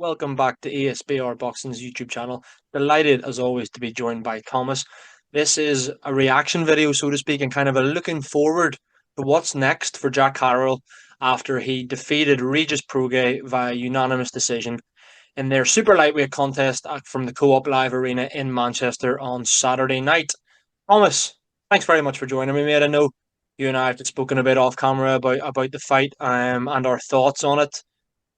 Welcome back to ESBR Boxing's YouTube channel. Delighted as always to be joined by Thomas. This is a reaction video, so to speak, and kind of a looking forward to what's next for Jack Catterall after he defeated Regis Prograis via unanimous decision in their super lightweight contest from the Co-op Live Arena in Manchester on Saturday night. Thomas, thanks very much for joining me, mate. I know you and I have spoken a bit off camera about the fight and our thoughts on it.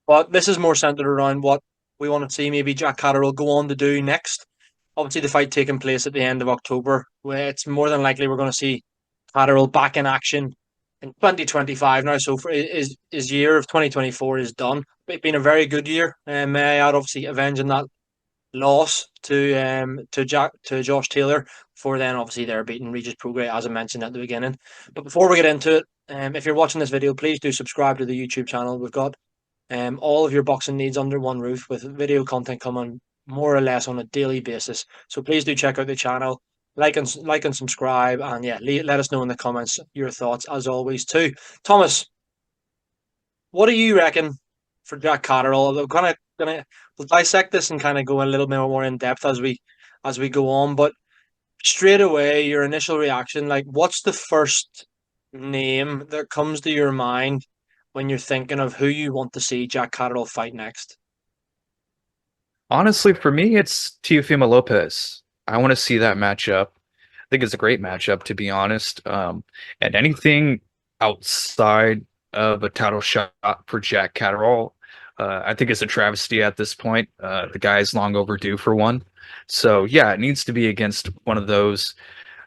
But this is more centered around what we want to see maybe Jack Catterall go on to do next. Obviously, the fight taking place at the end of October, where it's more than likely we're going to see Catterall back in action in 2025 now. So for his year of 2024 is done. It's been a very good year. May I add, obviously, avenging that loss to Josh Taylor for then obviously they're beating Regis Prograis as I mentioned at the beginning. But before we get into it, if you're watching this video, please do subscribe to the YouTube channel. We've got all of your boxing needs under one roof with video content coming more or less on a daily basis. So please do check out the channel, like and subscribe, and yeah, let us know in the comments your thoughts as always too. Thomas, what do you reckon for Jack Catterall? We're gonna we'll dissect this and kind of go a little bit more in depth as we go on. But straight away, your initial reaction, like, what's the first name that comes to your mind when you're thinking of who you want to see Jack Catterall fight next? Honestly, for me, it's TEOFIMO Lopez. I want to see that matchup. I think it's a great matchup, to be honest. And anything outside of a title shot for Jack Catterall, I think it's a travesty at this point. The guy is long overdue for one. So yeah, it needs to be against one of those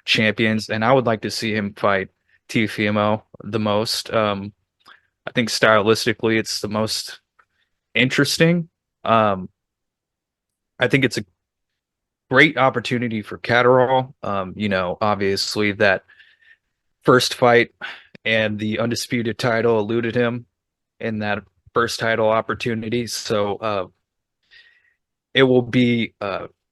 champions, and I would like to see him fight TEOFIMO the most. I think stylistically, it's the most interesting. Um, I think it's a great opportunity for Catterall. Obviously that first fight and the undisputed title eluded him in that first title opportunity. So it will be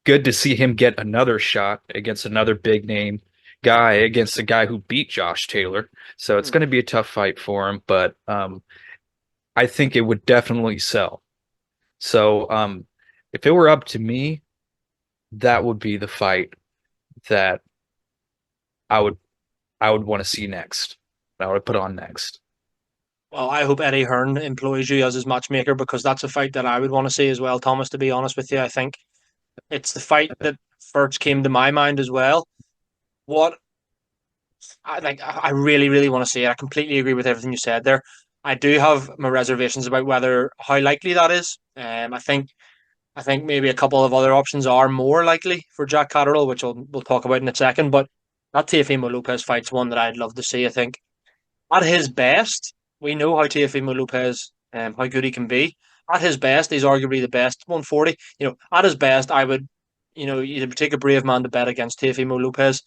good to see him get another shot against another big name guy, against a guy who beat Josh Taylor. So it's Hmm. going to be a tough fight for him, but I think it would definitely sell. So if it were up to me, that would be the fight that I would I would want to see next. I would put on next. Well, I hope Eddie Hearn employs you as his matchmaker because that's a fight that I would want to see as well, Thomas, to be honest with you. I think it's the fight that first came to my mind as well. What I really, really want to see it. I completely agree with everything you said there. I do have my reservations about whether how likely that is. I think maybe a couple of other options are more likely for Jack Catterall, which we'll talk about in a second. But that Teofimo Lopez fight's one that I'd love to see. I think at his best, we know how Teofimo Lopez, how good he can be. At his best, he's arguably the best 140. At his best, I would, you'd take a brave man to bet against Teofimo Lopez.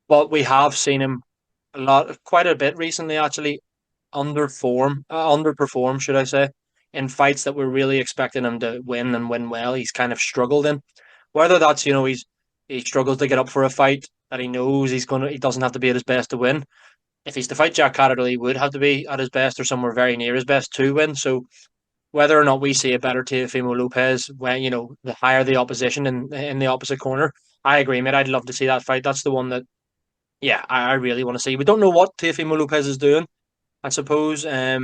But we have seen him quite a bit recently, actually, underperform, should I say, in fights that we're really expecting him to win and win well. He's kind of struggled in. Whether that's, he struggles to get up for a fight that he knows he doesn't have to be at his best to win. If he's to fight Jack Catterall, he would have to be at his best or somewhere very near his best to win. So whether or not we see a better Teofimo Lopez when, the higher the opposition in the opposite corner, I agree, mate. I'd love to see that fight. That's the one that, yeah, I really want to see. We don't know what Teofimo Lopez is doing, I suppose. I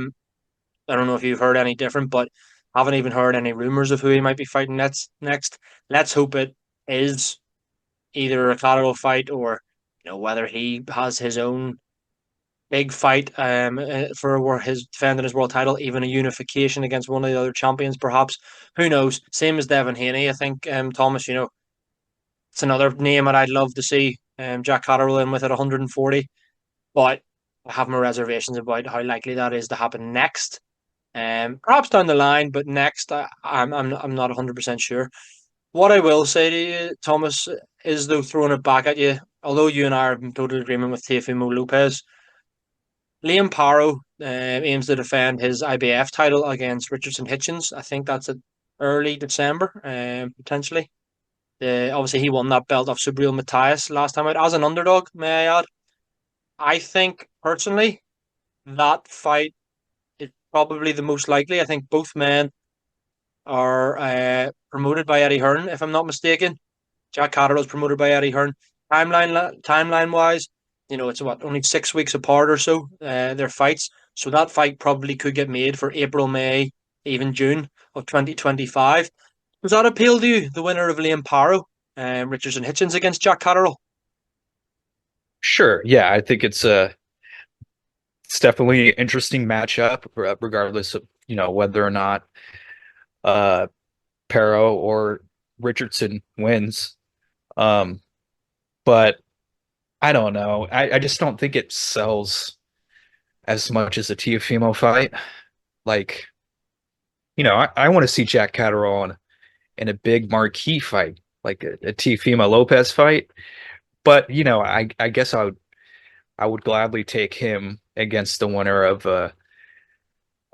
don't know if you've heard any different, but haven't even heard any rumors of who he might be fighting next. Let's hope it is either a Catterall fight or whether he has his own big fight for his defending his world title, even a unification against one of the other champions, perhaps. Who knows? Same as Devin Haney, I think. Thomas, it's another name that I'd love to see Jack Catterall in with at 140, but I have my reservations about how likely that is to happen next. Perhaps down the line, but next, I'm not 100% sure. What I will say to you, Thomas, is though throwing it back at you, although you and I are in total agreement with Teofimo Lopez, Liam PARO aims to defend his IBF title against Richardson Hitchins. I think that's at early December, potentially. Obviously, he won that belt off Subriel Matthias last time out as an underdog, may I add. I think, personally, that fight is probably the most likely. I think both men are promoted by Eddie Hearn, if I'm not mistaken. Jack Catterall is promoted by Eddie Hearn. Timeline wise, it's what, only 6 weeks apart or so. Their fights, so that fight probably could get made for April, May, even June of 2025. Does that appeal to you? The winner of Liam PARO, Richardson Hitchins against Jack Catterall. Sure. Yeah, I think it's definitely an interesting matchup, regardless of, whether or not uh Pero or Richardson wins. Um, but I don't know. I just don't think it sells as much as a Teofimo fight. Like, I want to see Jack Catterall in a big marquee fight, like a Teofimo Lopez fight. But I guess I would gladly take him against the winner of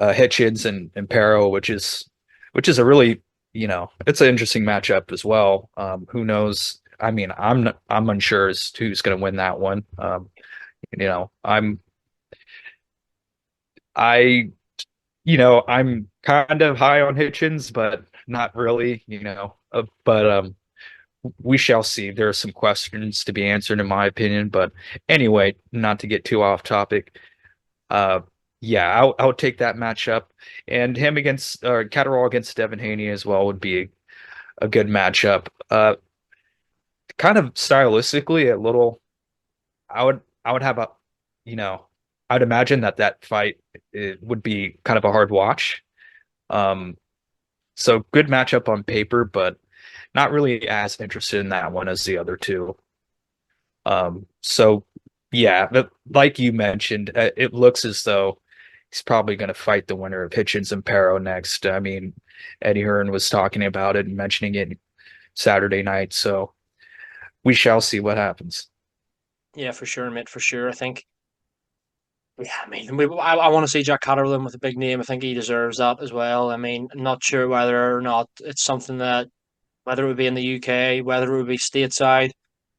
Hitchins and Pero, which is a really, it's an interesting matchup as well. Who knows? I mean, I'm unsure as to who's going to win that one. I'm I I'm kind of high on Hitchins, but not really. But we shall see. There are some questions to be answered, in my opinion. But anyway, not to get too off topic. Uh, yeah, I'll take that matchup, and him against Catterall against Devin Haney as well would be a good matchup. Kind of stylistically, a little. I would have a, you know, I'd imagine that fight it would be kind of a hard watch. Um, so good matchup on paper, but not really as interested in that one as the other two. So yeah, but like you mentioned, it looks as though he's probably going to fight the winner of Hitchins and Pero next. I mean, Eddie Hearn was talking about it and mentioning it Saturday night, so we shall see what happens. Yeah, for sure, mate, for sure. I think. Yeah, I mean, I want to see Jack Catterall with a big name. I think he deserves that as well. I mean, I'm not sure whether or not it's something that whether it would be in the UK, whether it would be stateside,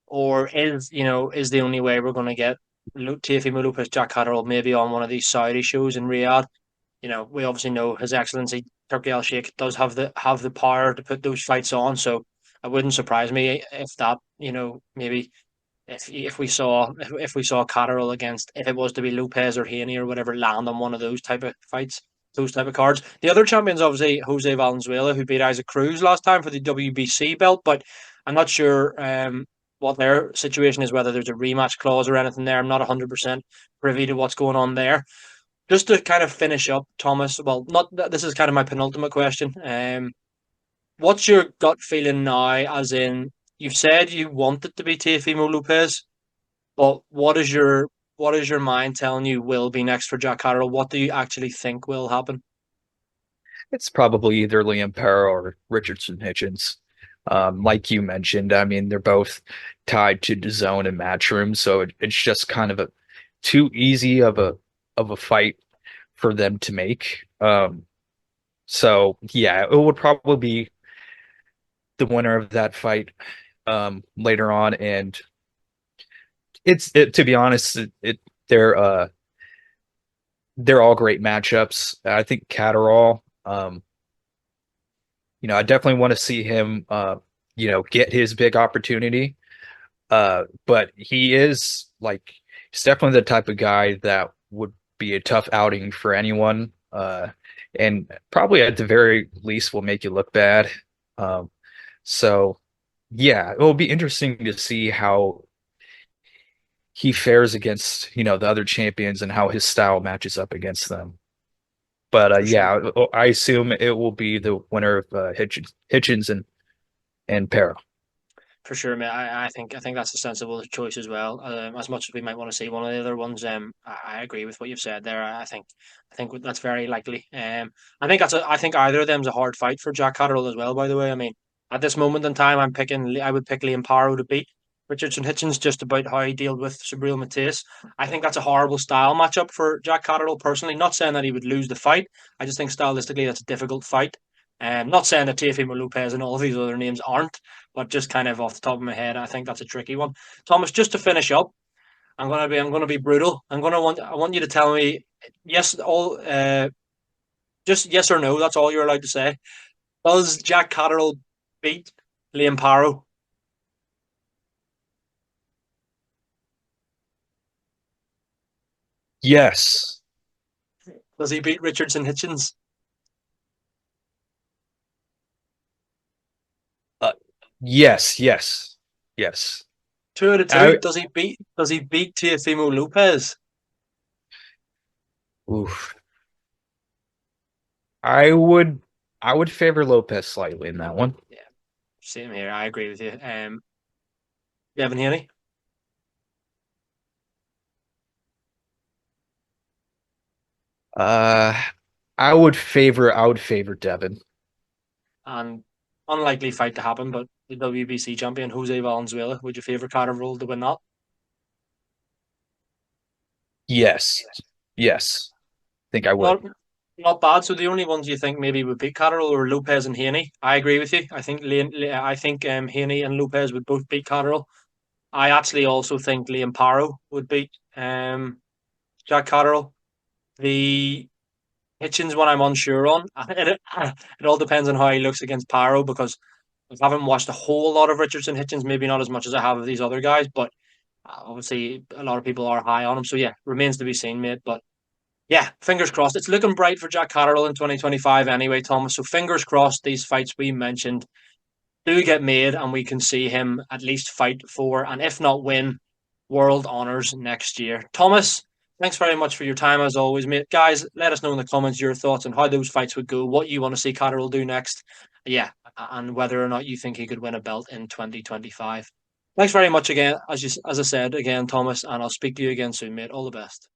or is the only way we're going to get Teofimo Lopez Jack Catterall maybe on one of these Saudi shows in Riyadh. We obviously know His Excellency Turki Al Sheikh does have the power to put those fights on. So it wouldn't surprise me if that, maybe if we saw Catterall against, if it was to be Lopez or Haney or whatever, land on one of those type of fights, those type of cards. The other champion's obviously Jose Valenzuela, who beat Isaac Cruz last time for the WBC belt, but I'm not sure what their situation is, whether there's a rematch clause or anything there. I'm not 100% privy to what's going on there. Just to kind of finish up, Thomas. Well, not this is kind of my penultimate question. What's your gut feeling now? As in, you've said you want it to be Teofimo Lopez, but what is your mind telling you will be next for Jack Catterall? What do you actually think will happen? It's probably either Liam Perra or Richardson Hitchens. Like you mentioned, I mean, they're both tied to the zone and matchroom, so it's just kind of a too easy of a fight for them to make. So yeah, it would probably be the winner of that fight later on, and to be honest, they're they're all great matchups. I think Catterall, I definitely want to see him, get his big opportunity. But he's definitely the type of guy that would be a tough outing for anyone. And probably at the very least will make you look bad. Um, so yeah, it will be interesting to see how he fares against, the other champions and how his style matches up against them. But For sure. yeah, I assume it will be the winner of Hitchins and Para. For sure, mate. I think that's a sensible choice as well. As much as we might want to see one of the other ones, I agree with what you've said there. I think that's very likely. I think either of them's a hard fight for Jack Catterall as well. By the way, I mean at this moment in time, I would pick Liam Paro to beat Richardson Hitchens just about how he dealt with Subriel Mateus. I think that's a horrible style matchup for Jack Catterall personally. Not saying that he would lose the fight. I just think stylistically that's a difficult fight. Not saying that Teofimo Lopez and all of these other names aren't, but just kind of off the top of my head, I think that's a tricky one. Thomas, just to finish up, I'm gonna be brutal. I want you to tell me yes, all just yes or no. That's all you're allowed to say. Does Jack Catterall beat Liam PARO? Yes. Does he beat Richardson Hitchins? Uh, yes, yes, yes. 2 out of 2. I Does he beat Teofimo Lopez? oof. I would I would favor Lopez slightly in that one. Yeah, same here. I agree with you. Devin Haney. Uh I would favor Devin. And unlikely fight to happen, but the WBC champion Jose Valenzuela. Would you favour Catterall to win that? Yes. Yes. I think I would. Not not bad. So the only ones you think maybe would beat Catterall are Lopez and Haney. I agree with you. I think Haney and Lopez would both beat Catterall. I actually also think Liam Paro would beat Jack Catterall. The Hitchins one I'm unsure on. It all depends on how he looks against Paro because I haven't watched a whole lot of Richardson Hitchins, maybe not as much as I have of these other guys, but obviously a lot of people are high on him. So yeah, remains to be seen, mate. But yeah, fingers crossed. It's looking bright for Jack Catterall in 2025 anyway, Thomas. So fingers crossed these fights we mentioned do get made and we can see him at least fight for, and if not win, world honours next year. Thomas, thanks very much for your time as always, mate. Guys, let us know in the comments your thoughts on how those fights would go, what you want to see Catterall do next. Yeah, and whether or not you think he could win a belt in 2025. Thanks very much again, as I said again, Thomas, and I'll speak to you again soon, mate. All the best.